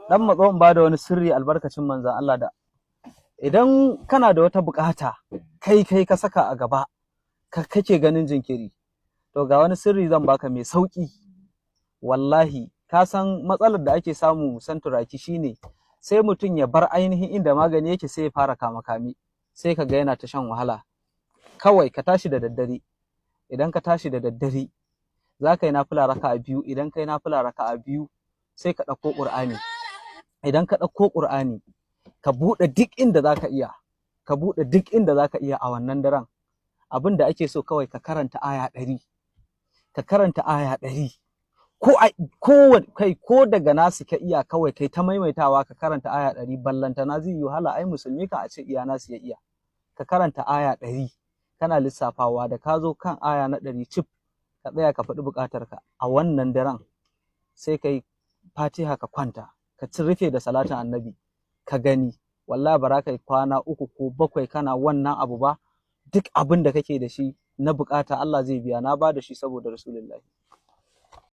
dan matso in bada wani sirri albarkacin manzon Allah da idan kana da wata bukata kai ka saka a gaba kake ganin jinkiri to ga wani sirri zan baka mai sauki wallahi ka san matsalar da ake samu san turaki shine sai mutum ya bar ainihin inda magani yake sai ya fara kame sai ka ga yana ta shan wahala kawai ka tashi da daddare idan ka tashi da daddare za ka yi nafila raka'a biyu idan ka yi nafila raka'a biyu sai ka ɗauko ƙur'ani idan ka ɗauko ƙur'ani ka buɗe duk inda za ka iya ka buɗe duk inda za ka iya a wannan daren abin da ake so kawai ka karanta aya 100 ka karanta aya 100 ko daga nasu ka iya kawai kai ta maimaitawa ka karanta aya 100 ballantana zai yi wahala ai musulmi kan a ce iya nasu ya iya ka karanta aya 100 kana lissafawa da ka zo kan aya na 100 cif ka tsaya ka faɗi buƙatarka a wannan daren sai ka yi fatiha ka kwanta ka rufe da salatin annabi ka gani wallahi ba za ka yi kwana 3 ko 7 kana wannan abu ba duk abin da kake da shi na buƙata Allah zai biya na ba da shi saboda rasulullahi